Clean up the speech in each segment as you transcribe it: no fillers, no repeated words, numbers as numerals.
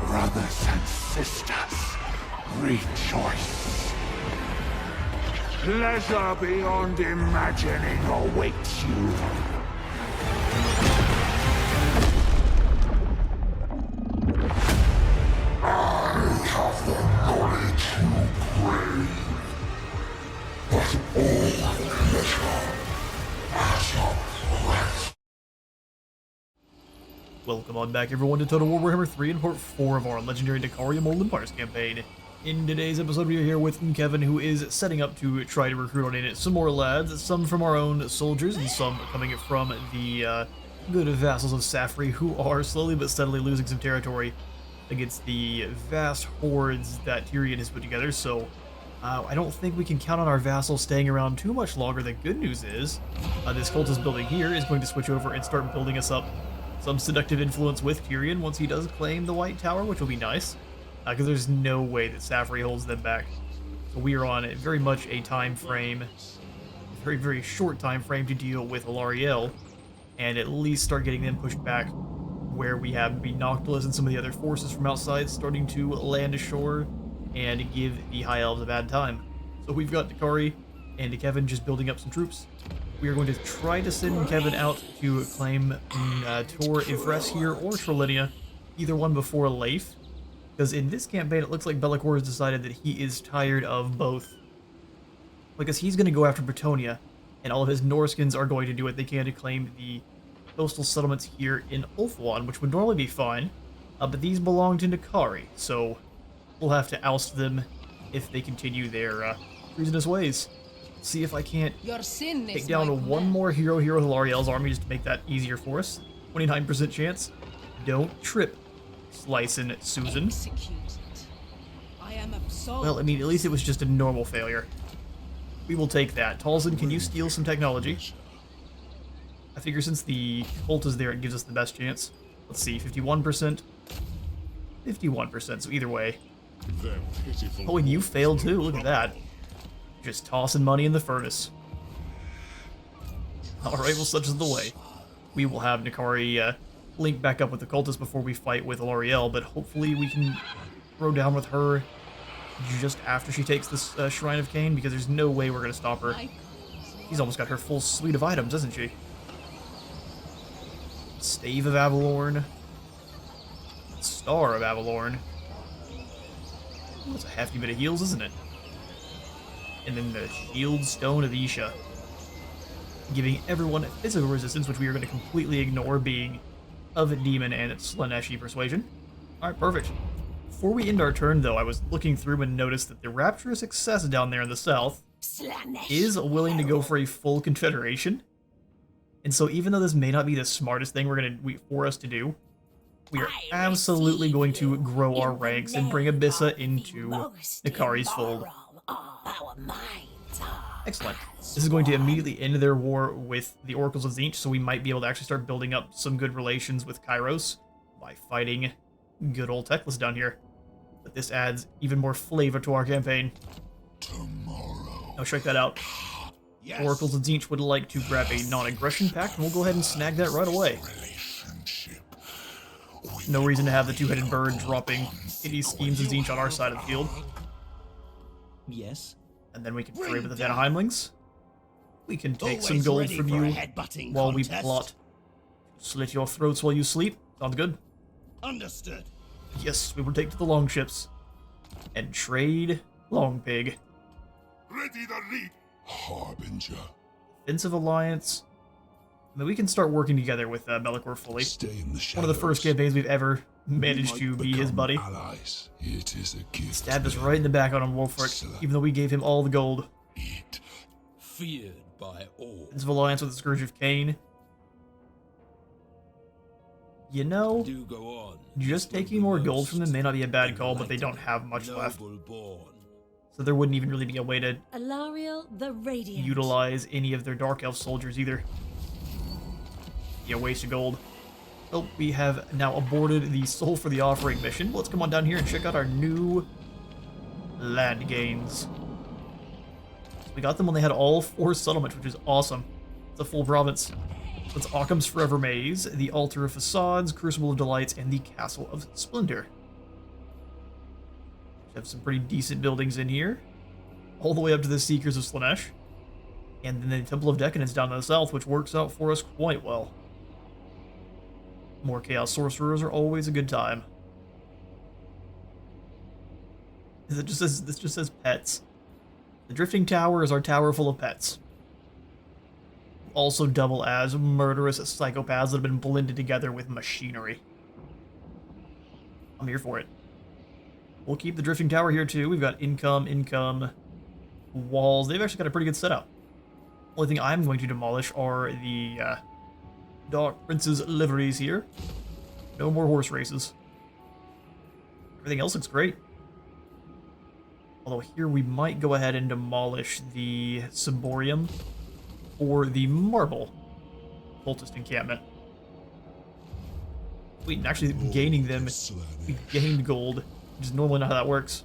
Brothers and sisters, rejoice. Pleasure beyond imagining awaits you. I have the knowledge you crave, but all pleasure has a price. Welcome on back, everyone, to Total War Warhammer 3 and Part 4 of our legendary Debauchery Immortal Empires campaign. In today's episode, we are here with Kevin, who is setting up to try to recruit on in some more lads, some from our own soldiers, and some coming from the good vassals of Safri, who are slowly but steadily losing some territory against the vast hordes that Tyrion has put together. So I don't think we can count on our vassals staying around too much longer. The good news is this cultist building here is going to switch over and start building us up some seductive influence with Tyrion once he does claim the White Tower, which will be nice, because there's no way that Safri holds them back. So we are on very much a time frame, very, very short time frame to deal with Alarielle, and at least start getting them pushed back where we have Modlist and some of the other forces from outside starting to land ashore and give the High Elves a bad time. So we've got Dakari and Kevin just building up some troops. We are going to try to send Kevin out to claim Tor Ivres here or Trelinia, either one before Leif, because in this campaign it looks like Be'lakor has decided that he is tired of both. Because he's going to go after Bretonia, and all of his Norskins are going to do what they can to claim the coastal settlements here in Ulthuan, which would normally be fine, but these belong to Dakari, so we'll have to oust them if they continue their treasonous ways. See if I can't take down one more hero here with Alarielle's army just to make that easier for us. 29% chance. Don't trip, Slicin' Susan. Well, I mean, at least it was just a normal failure. We will take that. Talzin, can you steal some technology? I figure since the cult is there, it gives us the best chance. Let's see, 51%. 51%, so either way. Oh, and you failed too, look at that. Just tossing money in the furnace. Alright, well, such is the way. We will have Dakari link back up with the cultists before we fight with Alarielle, but hopefully we can throw down with her just after she takes this Shrine of Cain, because there's no way we're going to stop her. She's almost got her full suite of items, doesn't she? Stave of Avalorn. Star of Avalorn. That's a hefty bit of heals, isn't it? And then the Shield Stone of Isha, giving everyone physical resistance, which we are going to completely ignore, being of a demon and its Slaanesh persuasion. Alright, perfect. Before we end our turn, though, I was looking through and noticed that the Rapturous Success down there in the south is willing to go for a full Confederation. And so even though this may not be the smartest thing for us to do, we are absolutely going to grow our ranks and bring Abyssa into Dakari's fold. Excellent. This is going to immediately end their war with the Oracles of Tzeentch, so we might be able to actually start building up some good relations with Kairos by fighting good old Teclis down here. But this adds even more flavor to our campaign. Now check that out. Yes. Oracles of Tzeentch would like to grab a non-aggression pact, and we'll go ahead and snag that right away. No reason to have the two-headed bird dropping any schemes of Tzeentch on our side of the field. Yes. And then we can trade with the Vanaheimlings. We can take some gold from you while we plot. Slit your throats while you sleep. Sounds good. Understood. Yes, we will take to the longships. And trade Long Pig. Ready to lead. Harbinger. Defensive alliance. I mean, we can start working together with Be'lakor fully. Stay in the shadows. One of the first campaigns we've ever managed to be his buddy. Allies. It is a gift. Stabbed us right in the back on Wolfric, even though we gave him all the gold. Eat. Feared by all. Defensive alliance with the Scourge of Cain. You know, Do go on. just taking more gold from them may not be a bad call, but they don't have much left. So there wouldn't even really be a way to Alarielle the Radiant. utilize any of their Dark Elf soldiers either. Yeah, waste of gold. Oh, we have now aborted the Soul for the Offering mission. Let's come on down here and check out our new land gains. We got them when they had all 4 settlements, which is awesome. It's a full province. It's Occam's Forever Maze, the Altar of Facades, Crucible of Delights, and the Castle of Splendor. Have some pretty decent buildings in here. All the way up to the Seekers of Slaanesh. And then the Temple of Decadence down to the south, which works out for us quite well. More Chaos Sorcerers are always a good time. This just says pets. The Drifting Tower is our tower full of pets. Also double as murderous psychopaths that have been blended together with machinery. I'm here for it. We'll keep the Drifting Tower here too. We've got income, walls. They've actually got a pretty good setup. Only thing I'm going to demolish are the Dark Prince's liveries here. No more horse races. Everything else looks great. Although here we might go ahead and demolish the Ciborium or the Marble Cultist encampment. Wait, and actually gaining them, we gained gold, which is normally not how that works.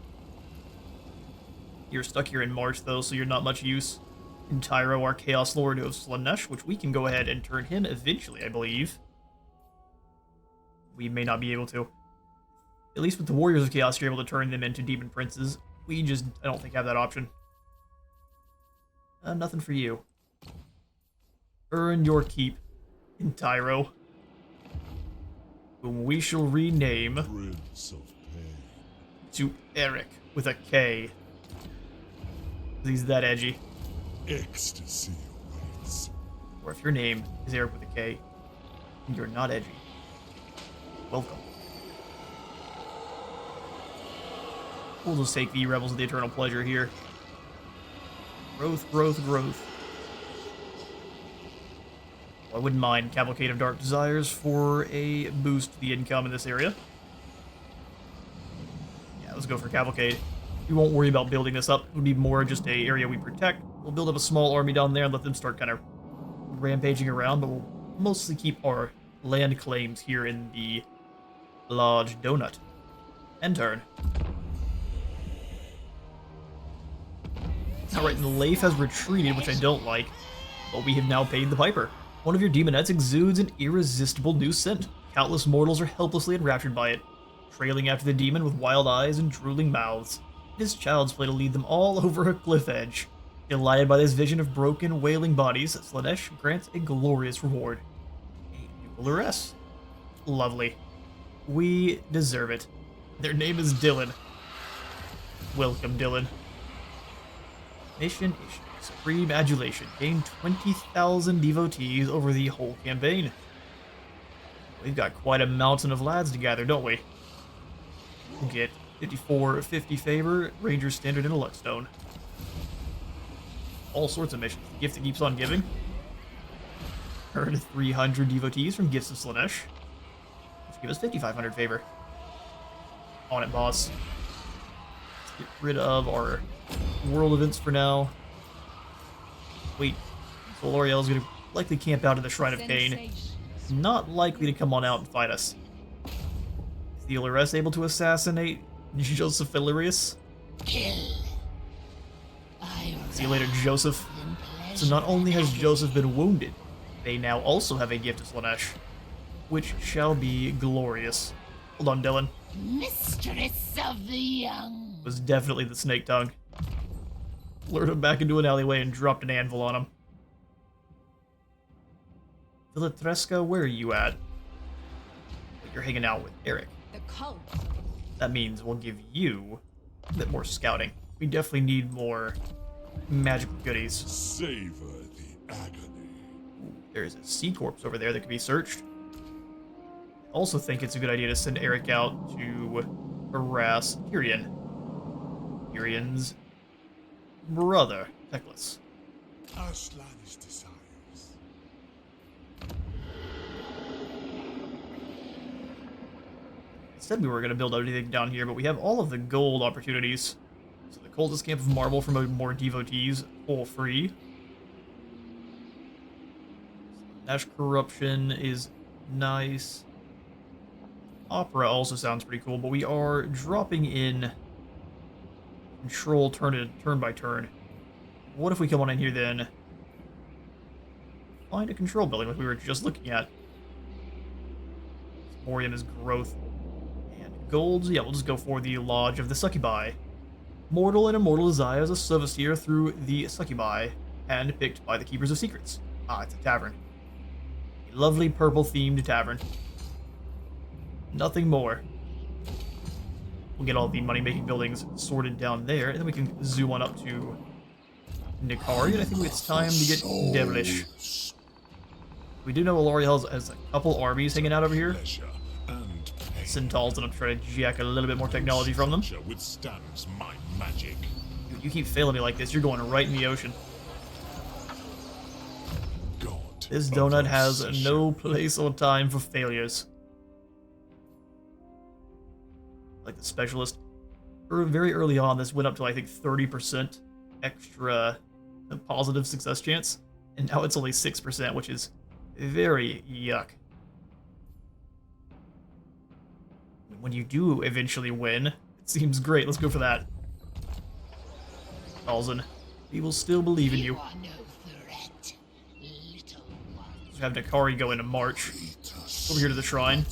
You're stuck here in March though, so you're not much use. And Tyro, our Chaos Lord of Slaanesh, which we can go ahead and turn him eventually, I believe. We may not be able to. At least with the Warriors of Chaos, you're able to turn them into Demon Princes. We just, I don't think, have that option. Nothing for you. Earn your keep in Tyro, whom we shall rename Prince of Pain. to Eric with a K. He's that edgy. Ecstasy awaits. Or if your name is Eric with a K, and you're not edgy, welcome. We'll just take the Rebels of the Eternal Pleasure here. Growth, growth, growth. Well, I wouldn't mind Cavalcade of Dark Desires for a boost to the income in this area. Yeah, let's go for Cavalcade. We won't worry about building this up. It'll be more just a area we protect. We'll build up a small army down there and let them start kind of rampaging around, but we'll mostly keep our land claims here in the large donut. End turn. Alright, and the Leif has retreated, which I don't like, but we have now paid the piper. One of your demonettes exudes an irresistible new scent. Countless mortals are helplessly enraptured by it, trailing after the demon with wild eyes and drooling mouths. It is child's play to lead them all over a cliff edge. Delighted by this vision of broken, wailing bodies, Slaanesh grants a glorious reward. A new Alarielle. Lovely. We deserve it. Their name is Dylan. Welcome, Dylan. Mission issue. Supreme Adulation. Gain 20,000 devotees over the whole campaign. We've got quite a mountain of lads to gather, don't we? We'll get 54, 50 favor, Ranger Standard, and a Luckstone. All sorts of missions. The gift that keeps on giving. Earn 300 devotees from Gifts of Slaanesh, which give us 5,500 favor. On it, boss. Let's get rid of our world events for now. Wait, so Alarielle is going to likely camp out in the Shrine of Cain. Not likely to come on out and fight us. Is the Alarielle able to assassinate Joseph Illyrius? Kill. See you later, Joseph. So not only has Joseph been wounded, they now also have a gift of Slaanesh, which shall be glorious. Hold on, Dylan. Mistress of the young. Was definitely the snake tongue. Lured him back into an alleyway and dropped an anvil on him. Villatresca, where are you at? You're hanging out with Eric. The cult. That means we'll give you a bit more scouting. We definitely need more magical goodies. Savor the agony. There's a sea corpse over there that could be searched. I also think it's a good idea to send Eric out to harass Tyrion. Tyrion's brother, Teclis. Our Slaanesh desires. Said we were going to build everything down here, but we have all of the gold opportunities. So the Cultist Camp of Marble for more devotees, all free. Nash Corruption is nice. Opera also sounds pretty cool, but we are dropping in control turn by turn. What if we come on in here then? Find a control building like we were just looking at. Morium is growth and gold. Yeah, we'll just go for the Lodge of the Succubi. Mortal and immortal desires a service here through the Succubi, handpicked by the Keepers of Secrets. Ah, it's a tavern. A lovely purple-themed tavern. Nothing more. We'll get all the money-making buildings sorted down there, and then we can zoom on up to Nikari, and I think it's time to get devilish. We do know Alarielle has a couple armies hanging out over here. Pleasure and pain. Centaur's gonna try to jack a little bit more technology from them. Nature withstands my magic. Dude, you keep failing me like this, you're going right in the ocean. God This of donut has obsession. no place or time for failures. Like the specialist. Very early on, this went up to, I think, 30% extra positive success chance. And now it's only 6%, which is very yuck. When you do eventually win, it seems great. Let's go for that. Alzin, we will still believe in you. are no threat, little one. Let's have Nikari go into March. Over here to the shrine.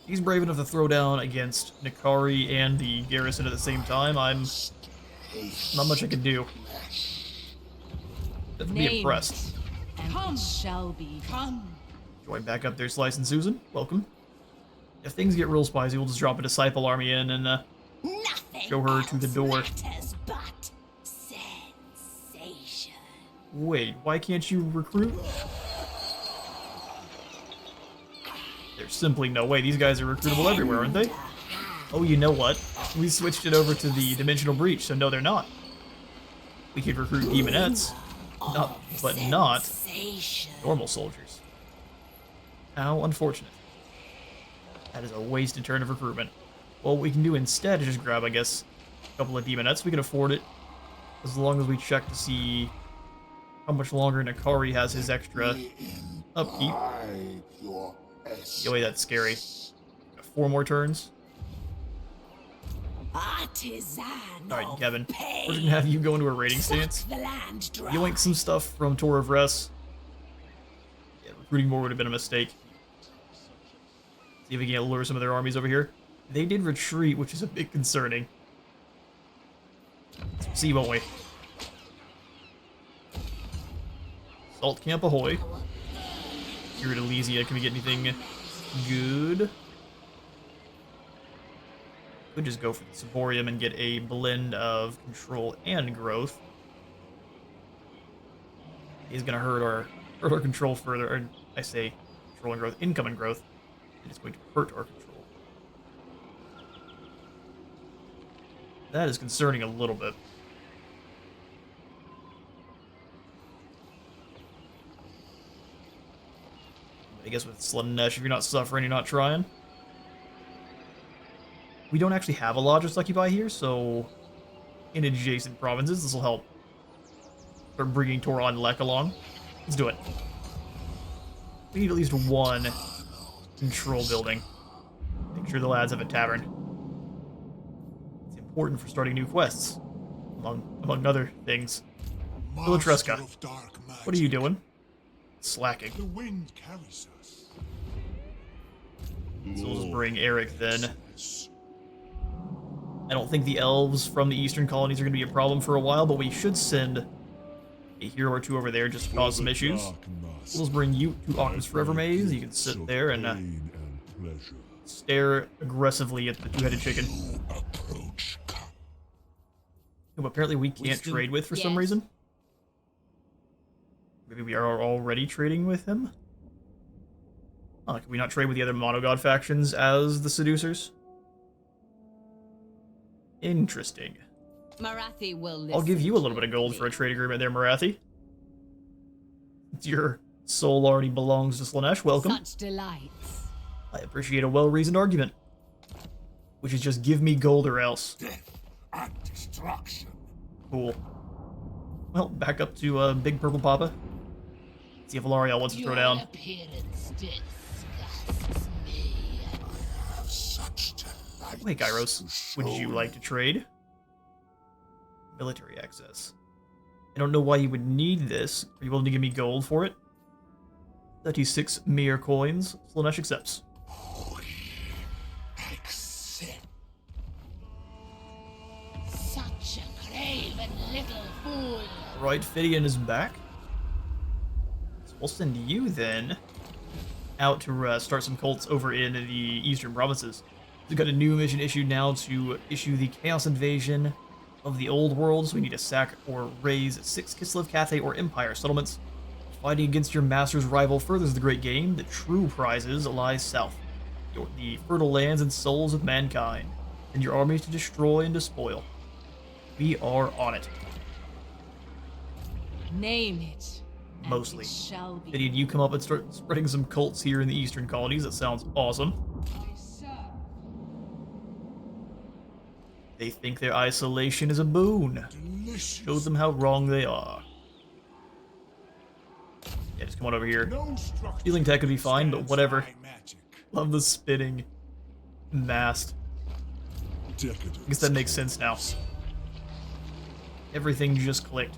He's brave enough to throw down against Nikari and the garrison at the same time. I'm not much I can do. Have to be impressed. And Come. it shall be. Come. Join back up there, Slice and Susan. Welcome. If things get real spicy, we'll just drop a disciple army in and Nothing show her to the else door. matters but sensation. Wait, why can't you recruit? There's simply no way. These guys are recruitable everywhere, aren't they? Oh, you know what? We switched it over to the Dimensional Breach, so no, they're not. We could recruit demonettes, but not Sensation. normal soldiers. How unfortunate. That is a wasted turn of recruitment. Well, what we can do instead is just grab, I guess, a couple of demonettes. We can afford it, as long as we check to see how much longer Nikari has his extra upkeep. Yo, that's scary. Got 4 more turns. Artisan. Alright, Kevin. We're just gonna have you go into a raiding stance. The land dry. Yoink some stuff from Tour of Res. Yeah, recruiting more would have been a mistake. See if we can lure some of their armies over here. They did retreat, which is a bit concerning. See, won't we? Salt Camp ahoy. Here at Elysia, can we get anything good? Could just go for the Ciborium and get a blend of control and growth. He's gonna hurt our control further, or I say control and growth, income and growth. It is going to hurt our control. That is concerning a little bit. I guess with Slaanesh, if you're not suffering, you're not trying. We don't actually have a Lodge of Succubi here, so in adjacent provinces, this will help start bringing Toron Lek along. Let's do it. We need at least one control building. Make sure the lads have a tavern. It's important for starting new quests, among other things. Villatresca, Master of dark magic. what are you doing? Slacking. The wind carries us. So we'll just bring Eric then. Yes. I don't think the elves from the eastern colonies are going to be a problem for a while, but we should send a hero or two over there just to cause some issues. We'll just bring you to Occam's Forever Maze. You can sit there and stare aggressively at the two-headed chicken, who apparently we can't trade with for some Yes. reason. Maybe we are already trading with him? Can we not trade with the other monogod factions as the seducers? Interesting. Marathi will I'll give you a little bit of gold for a trade agreement there, Marathi. Your soul already belongs to Slaanesh. Welcome. Such delights. I appreciate a well-reasoned argument. Which is just give me gold or else. Death and destruction. Cool. Well, back up to Big Purple Papa. See if Alarielle wants to throw down. Appearance disgusts me. Such delight. Hey, Kairos. Would you like to trade? Military access. I don't know why you would need this. Are you willing to give me gold for it? 36 mere coins. Slaanesh accepts. Accept. Such a craven little fool. Right, Fidian is back. So we'll send you then out to start some cults over in the eastern provinces. We've got a new mission issued now to issue the Chaos Invasion of the Old World, so we need to sack or raise 6 Kislev Cathay or Empire settlements. Fighting against your master's rival furthers the great game. The true prizes lies south. The fertile lands and souls of mankind. And your armies to destroy and despoil. We are on it. Name it. and Mostly. it shall be. Fidian, you come up and start spreading some cults here in the eastern colonies. That sounds awesome. They think their isolation is a boon. Delicious. Show them how wrong they are. Yeah, just come on over here. No structure Healing tech would be fine, but stands whatever. by magic. Love the spinning mast. Decadence. I guess that makes sense now. Everything just clicked.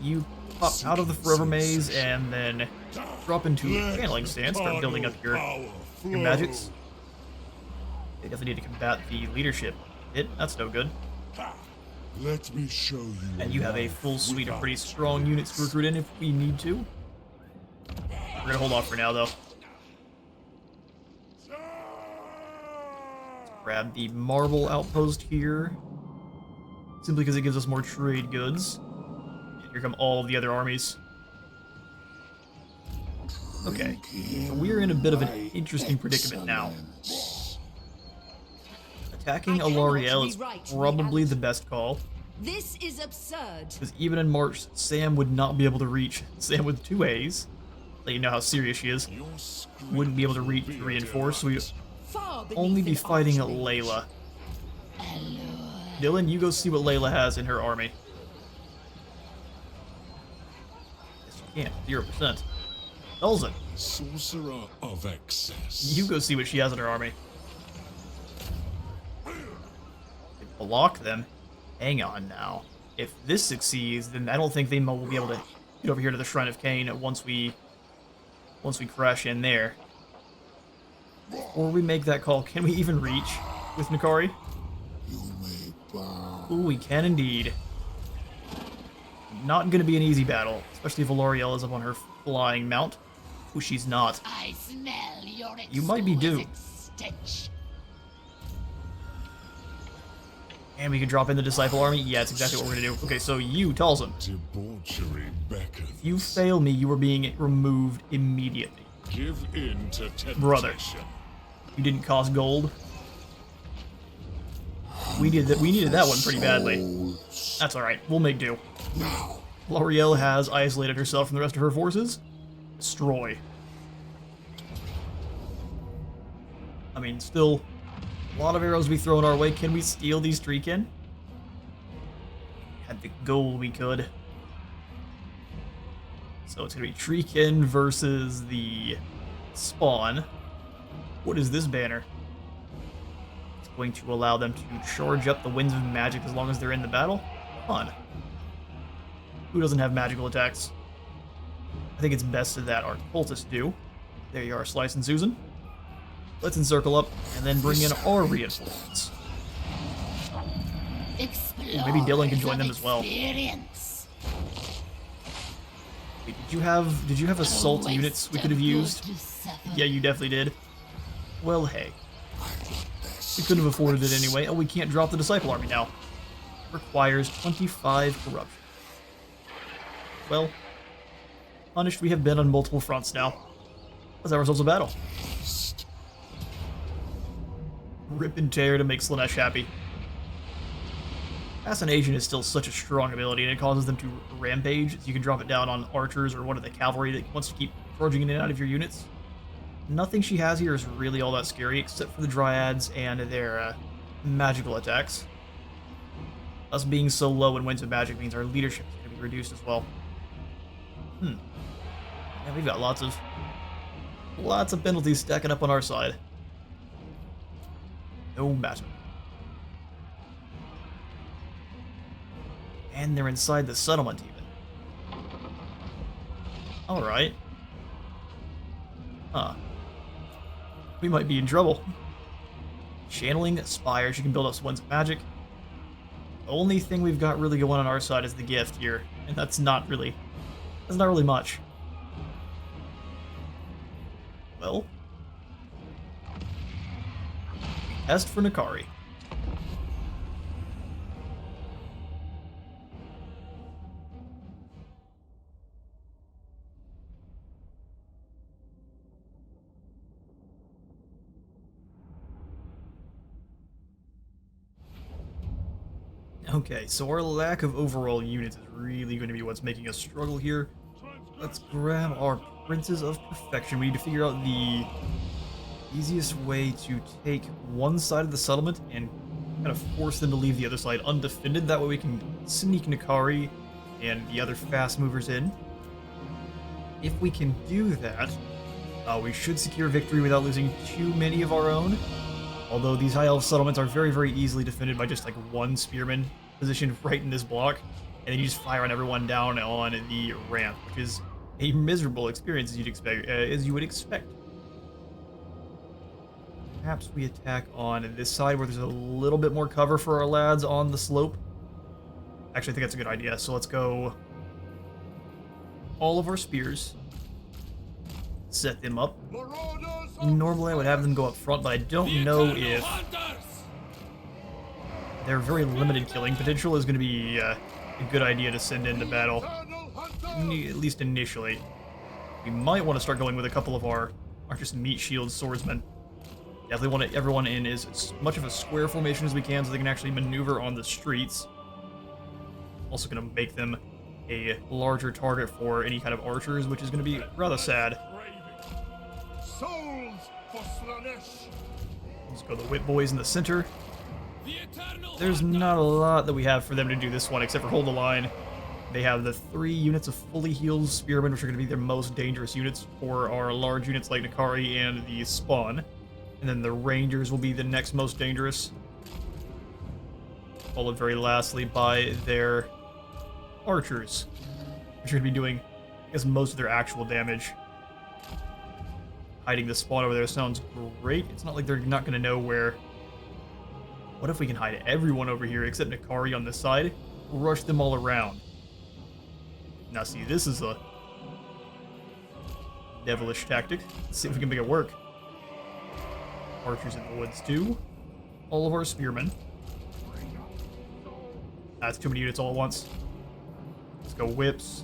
You pop out of the Forever Maze and then drop into a channeling stance, start building up your magics. They definitely need to combat the leadership. That's no good. Let me show you. And you have a full suite of pretty strong units to recruit in if we need to. We're gonna hold off for now, though. Grab the marble outpost here, simply because it gives us more trade goods. And here come all of the other armies. Okay, so we're in a bit of an interesting predicament now. Attacking Alarielle is probably the best call, This is absurd. because even in March, Sam would not be able to reach. Sam with 2 A's, let you know how serious she is, wouldn't be able to reach to reinforce, so we Far beneath only be an fighting archery. Layla. Dylan, you go see what Layla has in her army. Yes, you can't. 0%. Elzen, Sorcerer of excess. you go see what she has in her army. Block them? Hang on now. If this succeeds, then I don't think they will be able to get over here to the Shrine of Cain once we crash in there. Or we make that call. Can we even reach with Nakari? You may bow. Ooh, we can indeed. Not going to be an easy battle, especially if Alarielle is up on her flying mount. Ooh, she's not. I smell your You might be doomed. exquisite stench. And we can drop in the Disciple army? Yeah, that's exactly what we're going to do. Okay, so you, Talzin, Debauchery beckons. if you fail me, you are being removed immediately. Give in to temptation. Brother. You didn't cost gold. We needed that one pretty badly. That's alright, we'll make do. Now, Alarielle has isolated herself from the rest of her forces. Destroy. I mean, still, a lot of arrows to be thrown our way. Can we steal these Treekin? Had the gold, we could. So it's gonna be Treekin versus the Spawn. What is this banner? It's going to allow them to charge up the Winds of Magic as long as they're in the battle. Fun. Who doesn't have magical attacks? I think it's best that our cultists do. There you are, Slice and Susan. Let's encircle up and then bring in our reinforcements. Maybe Dylan can join them as well. Experience. Wait, did you have assault units we could have used? Yeah, you definitely did. Well, hey. We couldn't have afforded it anyway. Oh, we can't drop the Disciple army now. Requires 25 corruption. Well, punished we have been on multiple fronts now. Let's have ourselves a battle. Rip and tear to make Slaanesh happy. Assassination is still such a strong ability, and it causes them to rampage. So you can drop it down on archers or one of the cavalry that wants to keep charging in and out of your units. Nothing she has here is really all that scary, except for the Dryads and their magical attacks. Us being so low in Winds of Magic means our leadership is going to be reduced as well. Yeah, we've got lots of penalties stacking up on our side. No matter. And they're inside the settlement even. Alright. Huh. We might be in trouble. Channeling Spire, she can build up Swens of Magic. The only thing we've got really going on our side is the gift here, and that's not really much. Well, test for Nakari. Okay, so our lack of overall units is really going to be what's making us struggle here. Let's grab our Princes of Perfection. We need to figure out the easiest way to take one side of the settlement and kind of force them to leave the other side undefended. That way we can sneak Nakari and the other fast movers in. If we can do that, we should secure victory without losing too many of our own. Although these high elf settlements are very, very easily defended by just like one spearman positioned right in this block, and then you just fire on everyone down on the ramp, which is a miserable experience as you would expect. Perhaps we attack on this side where there's a little bit more cover for our lads on the slope. Actually, I think that's a good idea. So let's go all of our spears, set them up. Normally I would have them go up front, but I don't know if their very limited killing potential is going to be a good idea to send into battle, at least initially. We might want to start going with a couple of our just meat shield swordsmen. Definitely want everyone in as much of a square formation as we can so they can actually maneuver on the streets. Also going to make them a larger target for any kind of archers, which is going to be rather sad. Souls for Slaanesh. Let's go the Whip Boys in the center. There's not a lot that we have for them to do this one except for hold the line. They have the 3 units of fully healed spearmen, which are going to be their most dangerous units for our large units like Nakari and the Spawn. And then the Rangers will be the next most dangerous. Followed very lastly by their Archers, which are going to be doing, I guess, most of their actual damage. Hiding the Spawn over there sounds great. It's not like they're not going to know where. What if we can hide everyone over here except Nakari on this side? Rush them all around. Now see, this is a devilish tactic. Let's see if we can make it work. Archers in the woods too. All of our spearmen. That's too many units all at once. Let's go whips.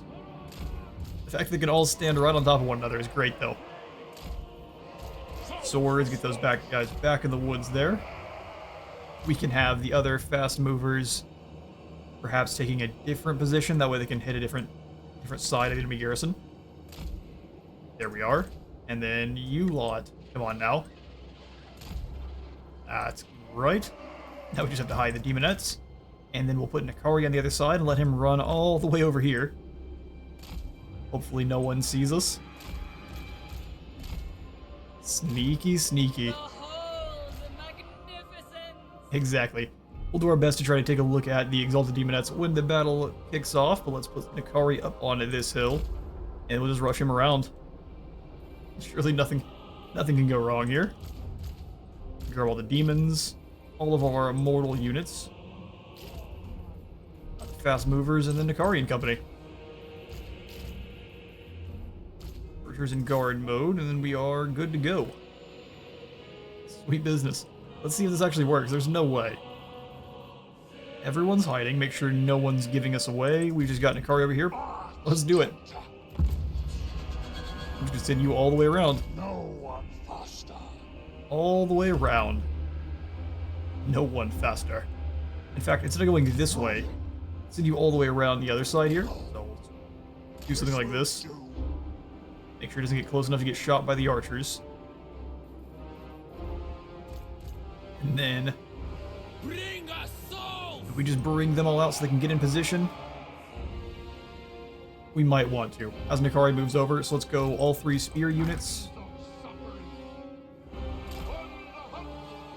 The fact that they can all stand right on top of one another is great though. Swords, get those guys back in the woods there. We can have the other fast movers perhaps taking a different position. That way they can hit a different side of the enemy garrison. There we are. And then you lot. Come on now. That's right. Now we just have to hide the demonettes. And then we'll put Nakari on the other side and let him run all the way over here. Hopefully no one sees us. Sneaky, sneaky. Behold the magnificence! Exactly. We'll do our best to try to take a look at the Exalted Demonettes when the battle kicks off, but let's put Nakari up onto this hill, and we'll just rush him around. Surely nothing can go wrong here. Grab all the demons, all of our immortal units, fast movers, and then Nakari and company. Archers in guard mode, and then we are good to go. Sweet business. Let's see if this actually works. There's no way. Everyone's hiding. Make sure no one's giving us away. We just got Nakari over here. Let's do it. I'm just gonna send you all the way around. No one faster. All the way around. No one faster. In fact, instead of going this way, send you all the way around the other side here. So we'll do something like this. Make sure it doesn't get close enough to get shot by the archers. And then Bring us souls! if we just bring them all out so they can get in position, we might want to. As Nakari moves over, so let's go all 3 spear units.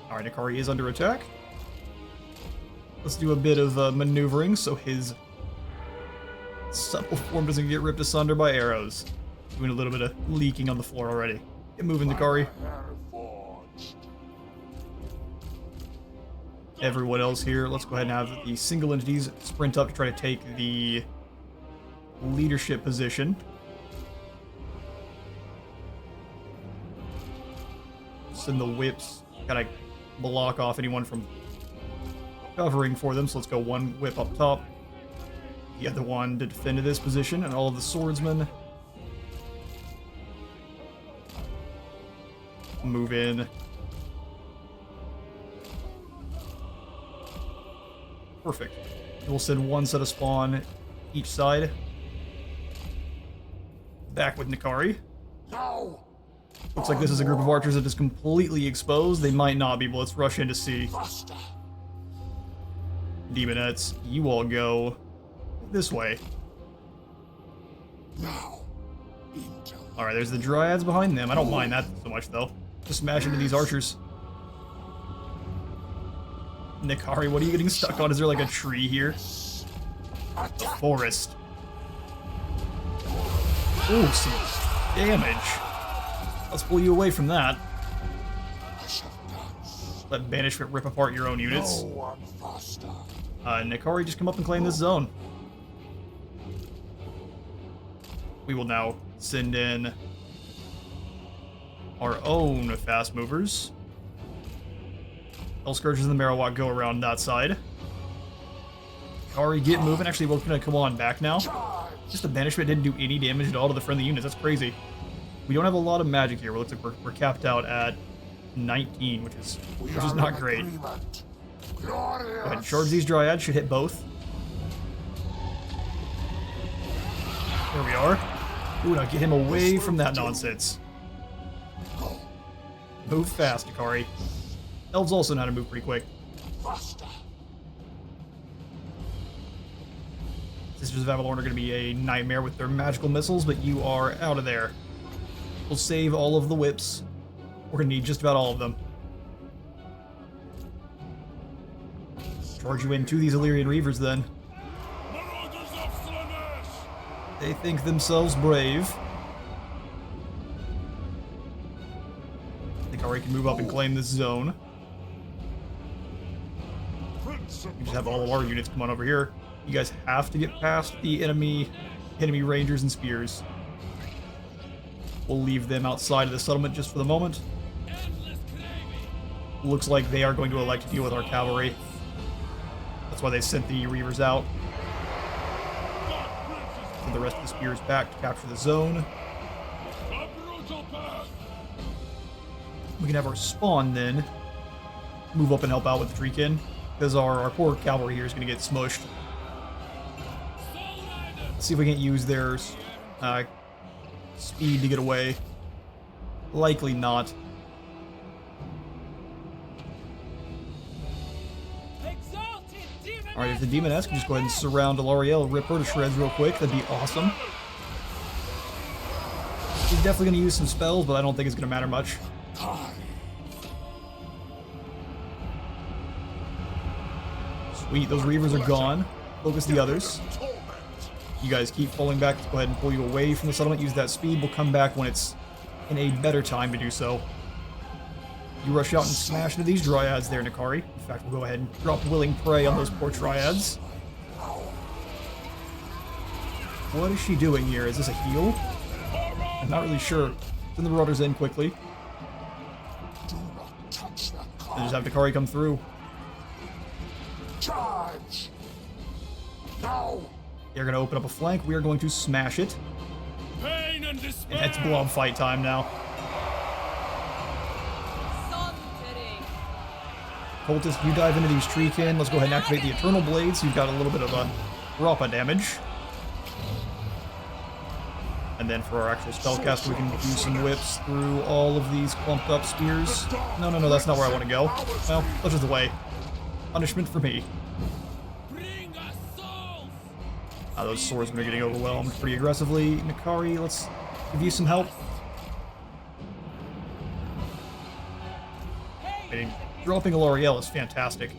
Alright, Nakari is under attack. Let's do a bit of maneuvering so his supple form doesn't get ripped asunder by arrows. Doing a little bit of leaking on the floor already. Get moving, Nikari. Forged. Everyone else here, let's go ahead and have the single entities sprint up to try to take the leadership position. Send the whips, kind of block off anyone from covering for them. So let's go one whip up top, the other one to defend this position, and all of the swordsmen move in. Perfect. We'll send one set of spawn each side. Back with Nikari. No. Looks like this is a group of archers that is completely exposed. They might not be, but let's rush in to see. Faster. Demonettes, you all go this way. Now. Into. Alright, there's the dryads behind them. I don't mind that so much, though. Just smash into these archers. Nikari, what are you getting stuck on? Is there like a tree here? A forest. Ooh, some damage. Let's pull you away from that. Let banishment rip apart your own units. No one faster. Nikari, just come up and claim this zone. We will now send in our own fast movers. Scourgers and the Marowak go around that side. Nikari, get moving. Actually, we're gonna come on back now. Just the banishment didn't do any damage at all to the friendly units. That's crazy. We don't have a lot of magic here. It looks like we're capped out at 19, which is not great. Go ahead and charge these dryads. Should hit both. There we are. Ooh, now get him away from that nonsense. Move fast, Nikari. Elves also know how to move pretty quick. Faster. Sisters of Avalorn are going to be a nightmare with their magical missiles, but you are out of there. We'll save all of the whips. We're going to need just about all of them. Charge you into these Illyrian Reavers, then. Marauders of Slaanesh. They think themselves brave. I think Ari can move up and claim this zone. We just have all of our units come on over here. You guys have to get past the enemy rangers and spears. We'll leave them outside of the settlement just for the moment. Looks like they are going to elect to deal with our cavalry. That's why they sent the Reavers out. Send the rest of the spears back to capture the zone. We can have our spawn then move up and help out with the Treekin, because our poor cavalry here is going to get smushed. Let's see if we can't use their speed to get away. Likely not. Alright, if the Demoness can just go ahead and surround Alarielle, rip her to shreds real quick, that'd be awesome. She's definitely going to use some spells, but I don't think it's going to matter much. Sweet, those Reavers are gone. Focus the others. You guys keep falling back. Let's go ahead and pull you away from the settlement. Use that speed. We'll come back when it's in a better time to do so. You rush out and smash into these dryads there, Nikari. In fact, we'll go ahead and drop willing prey on those poor dryads. What is she doing here? Is this a heal? I'm not really sure. Send the Marauders in quickly. And just have Nikari come through. Charge. No. They're going to open up a flank. We are going to smash it. Pain and despair. And it's blob fight time now. Cultist, you dive into these Treekin. Let's go ahead and activate the Eternal Blade, so you've got a little bit of a Rappa damage. And then for our actual spellcaster, we can do some whips through all of these clumped up spears. No, that's not where I want to go. Well, that's just the way. Punishment for me. Those swordsmen are getting overwhelmed pretty aggressively. Nikari, let's give you some help. Dropping Alarielle is fantastic.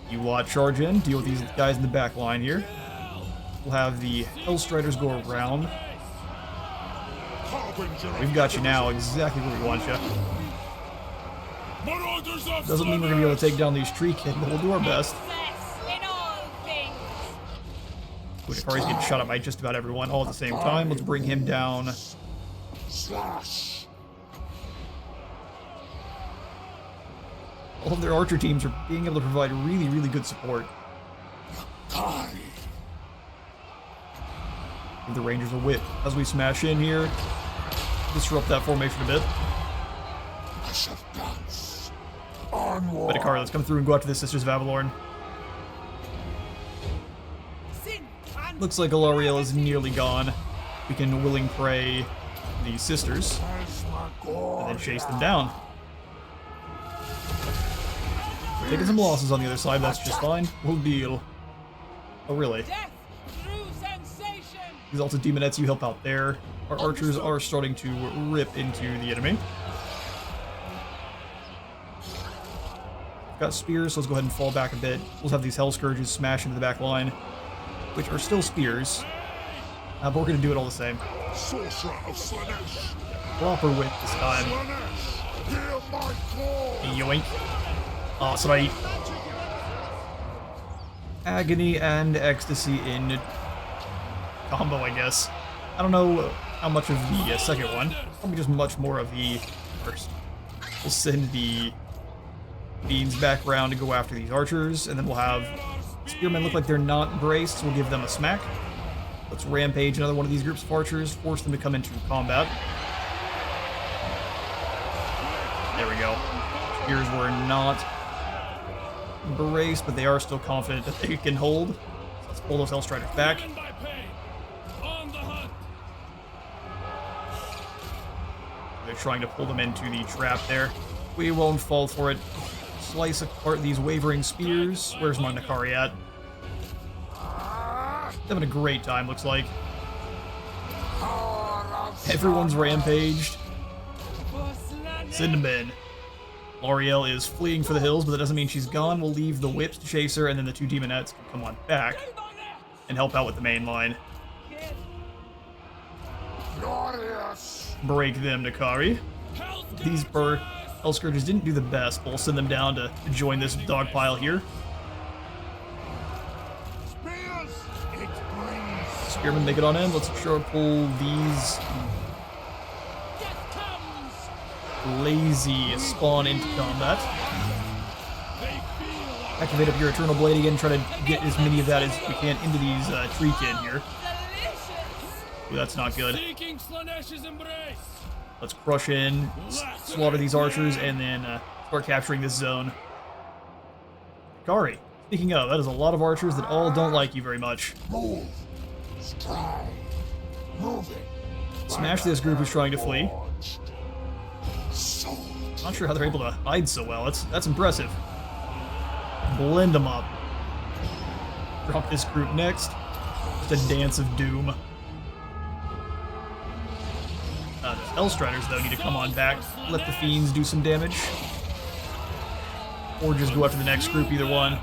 You charge in, deal with these guys in the back line here. We'll have the Hellstriders go around. We've got you now, exactly where we want you. Marauders of Doesn't mean we're gonna be able to take down these tree kids, but we'll do our best. Success in all things. Akari's getting shot at by just about everyone all at the same time. Let's bring him down. Slash. All of their archer teams are being able to provide really, really good support. Kari. Give the Rangers a whip as we smash in here. Disrupt that formation a bit. Ash of guns. Onward. But Akari, let's come through and go after the Sisters of Avalorn. Looks like Alarielle is nearly gone. We can willing prey the sisters and then chase them down. Taking some losses on the other side, that's just fine. We'll deal. Oh, really? Death through sensation. These ultra demonettes, you help out there. Our archers are starting to rip into the enemy. Got spears, so let's go ahead and fall back a bit. We'll have these Hell Scourges smash into the back line, which are still spears. But we're going to do it all the same. Sorcerer of Slaanesh. Proper whip this time. Slaanesh. Hear my call. Yoink. Awesome. Agony and ecstasy in combo, I guess. I don't know how much of the second one. Probably just much more of the first. We'll send the Fiends back around to go after these archers, and then we'll have Spearmen look like they're not braced, so we'll give them a smack. Let's rampage another one of these groups of archers, force them to come into combat. There we go. Spears were not braced, but they are still confident that they can hold. So let's pull those Hellstriders back. by pain. On the hunt. They're trying to pull them into the trap there. We won't fall for it. Slice apart these wavering spears. Where's my Nakari at? Having a great time, looks like. Everyone's rampaged. Send them in. Alarielle is fleeing for the hills, but that doesn't mean she's gone. We'll leave the whips to chase her, and then the two demonettes can come on back and help out with the main line. Glorious. Break them, Nakari. These Hell Scourges didn't do the best, but we'll send them down to join this dog pile here. Spears. It brings. Spearmen make it on in. Let's sure pull these lazy spawn into combat. Activate up your Eternal Blade again, try to get as many of that as we can into these tree kin here. Ooh, that's not good. Seeking Slaanesh's embrace. Let's crush in, slaughter these archers, and then start capturing this zone. Kari, speaking of, that is a lot of archers that all don't like you very much. Move. Stride. Moving. Smash this group who's trying to flee. So. Not sure how they're able to hide so well. That's impressive. Blend them up. Drop this group next. Just a dance of doom. The Hellstriders, though, need to come on back. Let the Fiends do some damage. Or just go after the next group, either one.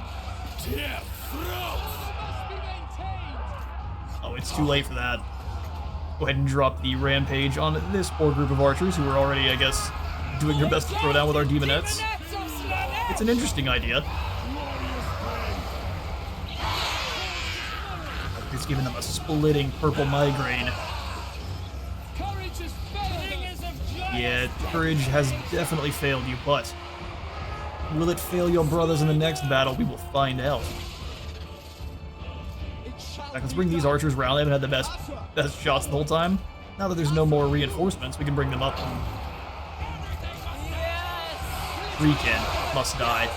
Oh, it's too late for that. Go ahead and drop the rampage on this poor group of archers who are already, I guess, doing their best to throw down with our demonettes. It's an interesting idea. It's giving them a splitting purple migraine. Yeah, courage has definitely failed you, but will it fail your brothers in the next battle? We will find out. Let's bring these archers around. They haven't had the best shots the whole time. Now that there's no more reinforcements, we can bring them up. Rekin must die.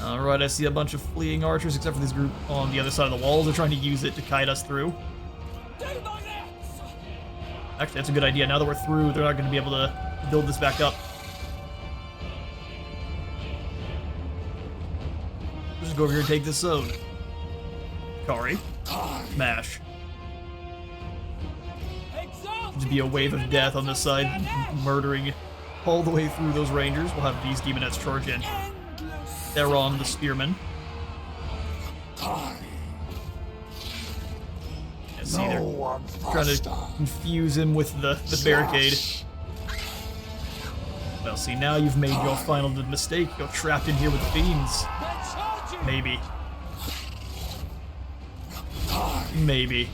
Alright, I see a bunch of fleeing archers, except for this group on the other side of the walls. They're trying to use it to kite us through. Actually, that's a good idea. Now that we're through, they're not going to be able to build this back up. Let's just go over here and take this zone. Kari. Smash. Just be a wave of death on this side, murdering all the way through those rangers. We'll have these demonettes charge in. They're on the spearmen. see, they're No one trying to faster. confuse him with the barricade. Well, see, now you've made your final mistake. You're trapped in here with fiends. They're charging! Maybe. Maybe.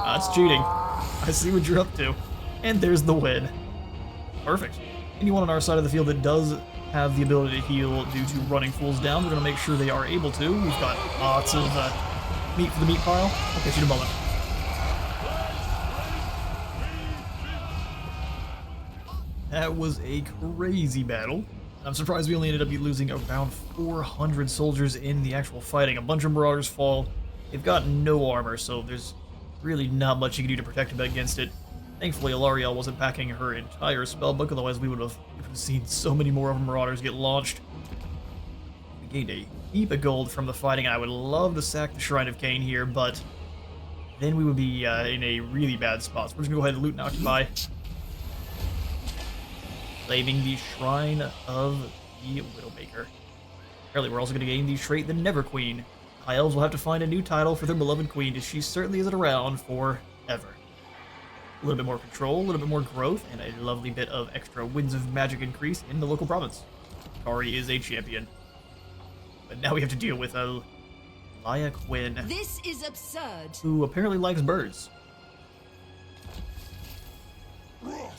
That's cheating. I see what you're up to. And there's the win. Perfect. Anyone on our side of the field that does have the ability to heal due to running fools down, we're going to make sure they are able to. We've got lots of meat for the meat pile. I'll catch you in a moment. That was a crazy battle. I'm surprised we only ended up losing around 400 soldiers in the actual fighting. A bunch of marauders fall. They've got no armor, so there's really not much you can do to protect them against it. Thankfully, Alarielle wasn't packing her entire spellbook, otherwise we would have seen so many more of marauders get launched. We gained a heap of gold from the fighting, and I would love to sack the Shrine of Cain here, but then we would be in a really bad spot. So we're just going to go ahead and loot and occupy. Claiming the Shrine of the Widowmaker. Apparently, we're also going to gain the trait, the EVERQUEEN. High Elves will have to find a new title for their beloved queen, as she certainly isn't around forever. A little bit more control, a little bit more growth, and a lovely bit of extra winds of magic increase in the local province. Kari is a champion. But now we have to deal with EVERQUEEN, This is absurd. who apparently likes birds.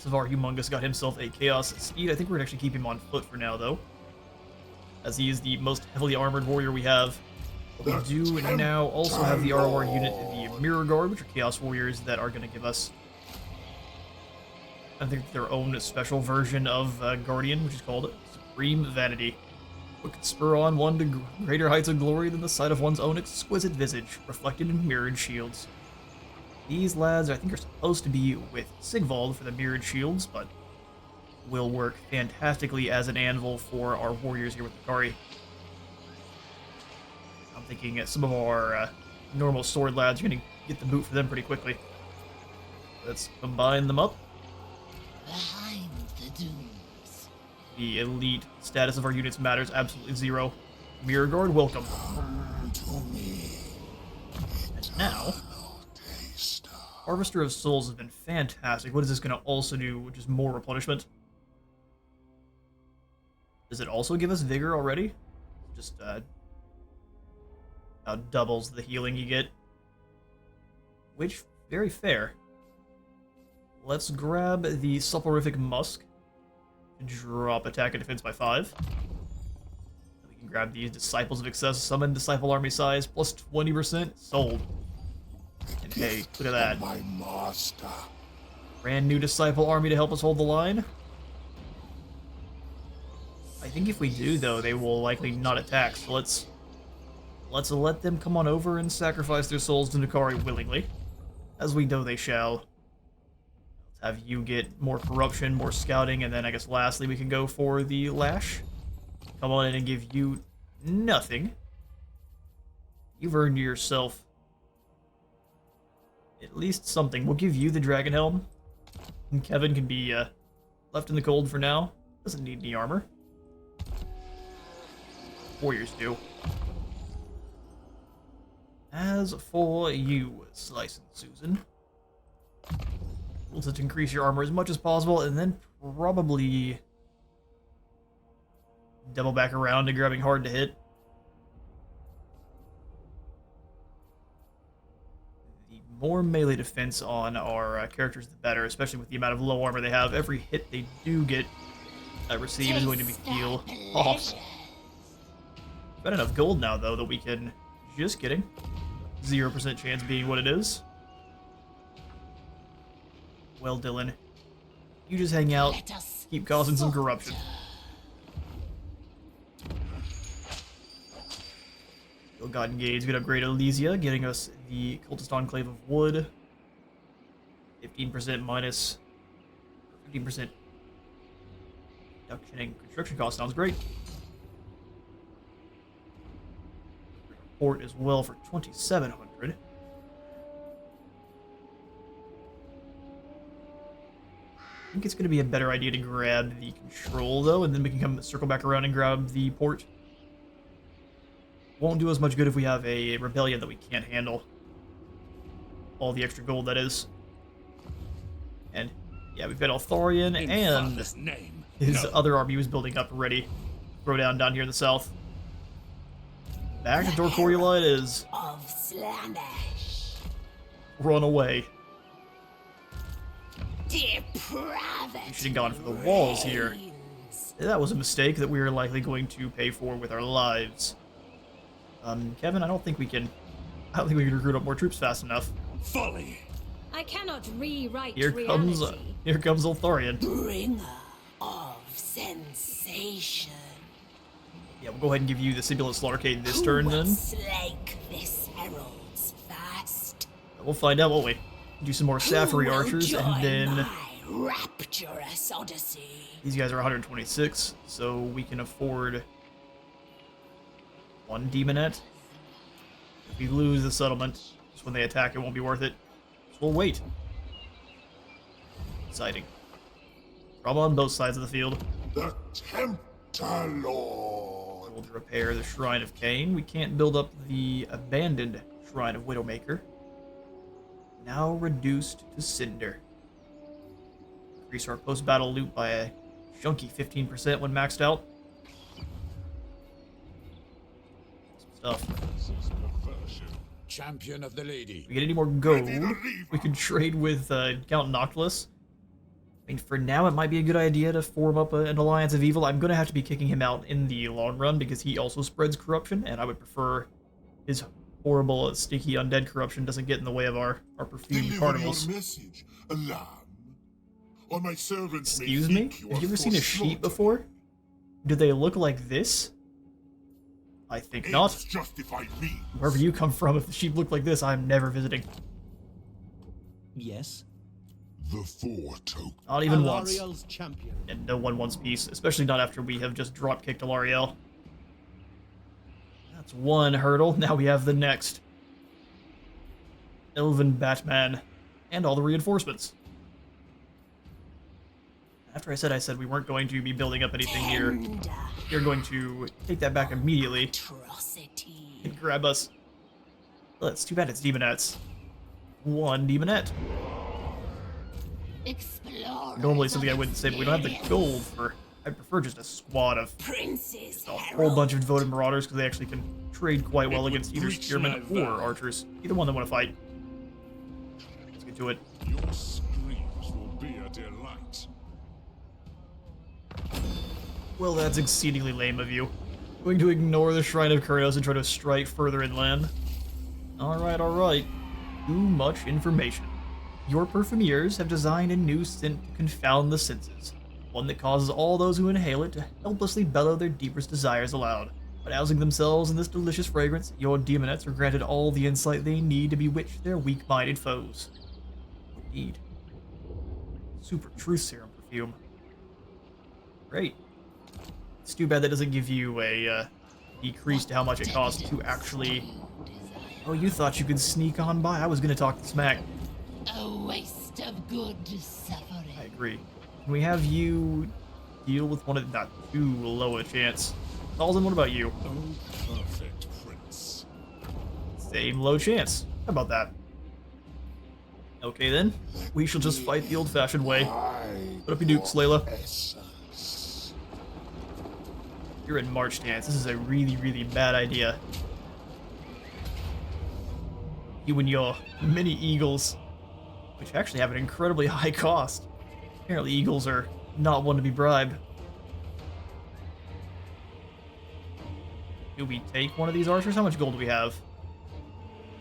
Savar Humongous got himself a Chaos Steed. I think we're going to actually keep him on foot for now, though, as he is the most heavily armored warrior we have. But we do now also have the ROR unit, the Mirror Guard, which are Chaos Warriors that are going to give us, I think, their own special version of Guardian, which is called Supreme Vanity. What could spur on one to greater heights of glory than the sight of one's own exquisite visage, reflected in mirrored shields. These lads, I think, are supposed to be with Sigvald for the mirrored shields, but will work fantastically as an anvil for our warriors here with the Kari. I'm thinking some of our normal sword lads are going to get the boot for them pretty quickly. Let's combine them up. Behind the dunes. The elite status of our units matters absolutely zero. Mirror Guard, welcome. And now, Harvester of Souls has been fantastic. What is this going to also do? Just more replenishment? Does it also give us vigor already? Just doubles the healing you get. Which, very fair. Let's grab the Soporific Musk. Drop attack and defense by 5. We can grab these Disciples of Excess, summon Disciple Army size, plus 20%. Sold. And hey, look at that. My master. Brand new Disciple Army to help us hold the line. I think if we do, though, they will likely not attack, so let's let them come on over and sacrifice their souls to Nukari willingly, as we know they shall. Let's have you get more corruption, more scouting, and then I guess lastly we can go for the Lash. Come on in and give you nothing. You've earned yourself at least something. We'll give you the Dragon Helm, and Kevin can be left in the cold for now. Doesn't need any armor. Warriors do. As for you, Slice and Susan, we'll just increase your armor as much as possible, and then probably double back around to grabbing hard to hit. The more melee defense on our characters, the better, especially with the amount of low armor they have. Every hit they do get receive is going to be feel awesome. Got enough gold now, though, that we can... Just kidding. 0% chance being what it is. Well, Dylan, you just hang out, keep causing some corruption. Still got engaged. Good upgrade Elysia, getting us the Cultist Enclave of Wood. 15% minus 15% reduction in construction cost. Sounds great. Port as well for 2,700. I think it's going to be a better idea to grab the control, though, and then we can come circle back around and grab the port. Won't do us much good if we have a rebellion that we can't handle. All the extra gold, that is. And, yeah, we've got Althorian In and Father's name. his No. other army was building up already. Throw down here in the south. Back to Dorcorula it is. Of Slaanesh. Run away. Depravity. We should have gone for the walls here. That was a mistake that we are likely going to pay for with our lives. Kevin, I don't think we can recruit up more troops fast enough. Folly. I cannot rewrite Here comes Althorian. Bringer of sensation. Yeah, we'll go ahead and give you the Sibulant Slaughtercade this Who turn will then. slake this herald's fast? We'll find out, won't we? Do some more Sapphire Who will Archers, join and then my rapturous odyssey. these guys are 126, so we can afford one Demonette. If we lose the settlement, just when they attack, it won't be worth it. So we'll wait. Exciting. Trouble on both sides of the field. The Tempter Lord. We'll repair the Shrine of Cain. We can't build up the abandoned Shrine of Widowmaker. Now reduced to cinder. Increase our post-battle loot by a chunky 15% when maxed out. Some stuff. Champion of the lady. If we get any more gold, we can trade with Count Noctilus. I mean, for now, it might be a good idea to form up an alliance of evil. I'm going to have to be kicking him out in the long run because he also spreads corruption, and I would prefer his horrible, sticky, undead corruption doesn't get in the way of our perfumed Deliver carnivals. your message, a lamb. Or my servants may Excuse me? think you Have you are ever seen a for sheep slaughter. before? Do they look like this? I think not. It's justified me. Wherever you come from, if the sheep look like this, I'm never visiting. Yes. The Four Token. Not even once. Alarielle's champion. And no one wants peace, especially not after we have just drop-kicked Alarielle. That's one hurdle, now we have the next. Elven Batman, and all the reinforcements. After I said we weren't going to be building up anything here, Tender you're going to take that back immediately atrocity. and grab us. Well, it's too bad it's Demonettes. One Demonette. Explore. Normally something I wouldn't say, but we don't have the gold for... I prefer just a squad of Princess a whole Herald. bunch of devoted marauders because they actually can trade quite well would against either breach spearmen my or vow. archers. Either one that want to fight. Let's get to it. Your screams will be a delight. Well, that's exceedingly lame of you. Going to ignore the Shrine of Kurnos and try to strike further inland. Alright, alright. Too much information. Your perfumiers have designed a new scent to confound the senses. One that causes all those who inhale it to helplessly bellow their deepest desires aloud. By dousing themselves in this delicious fragrance, your demonettes are granted all the insight they need to bewitch their weak-minded foes. Indeed. Super truth serum perfume. Great. It's too bad that doesn't give you a decrease to how much it costs to actually... Oh, you thought you could sneak on by? I was gonna talk smack. A waste of good suffering. I agree. Can we have you deal with one of... Not too low a chance. Alden, what about you? Oh, perfect prince. Same low chance. How about that? Okay then. We shall just fight the old-fashioned way. Put up your dukes, Layla. Essence. You're in March stance. This is a really, really bad idea. You and your mini eagles, which actually have an incredibly high cost. Apparently eagles are not one to be bribed. Do we take one of these archers? How much gold do we have?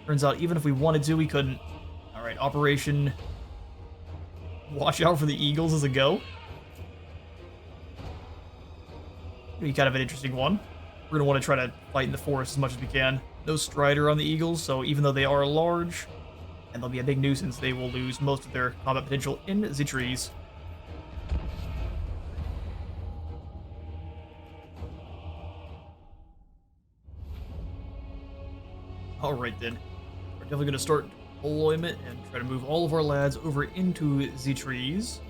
Turns out even if we wanted to, we couldn't. Alright, Operation Watch Out for the Eagles is a go. Be kind of an interesting one. We're going to want to try to fight in the forest as much as we can. No Strider on the Eagles, so even though they are large, and they'll be a big nuisance, they will lose most of their combat potential in the trees. Alright then. We're definitely going to start deployment and try to move all of our lads over into the trees.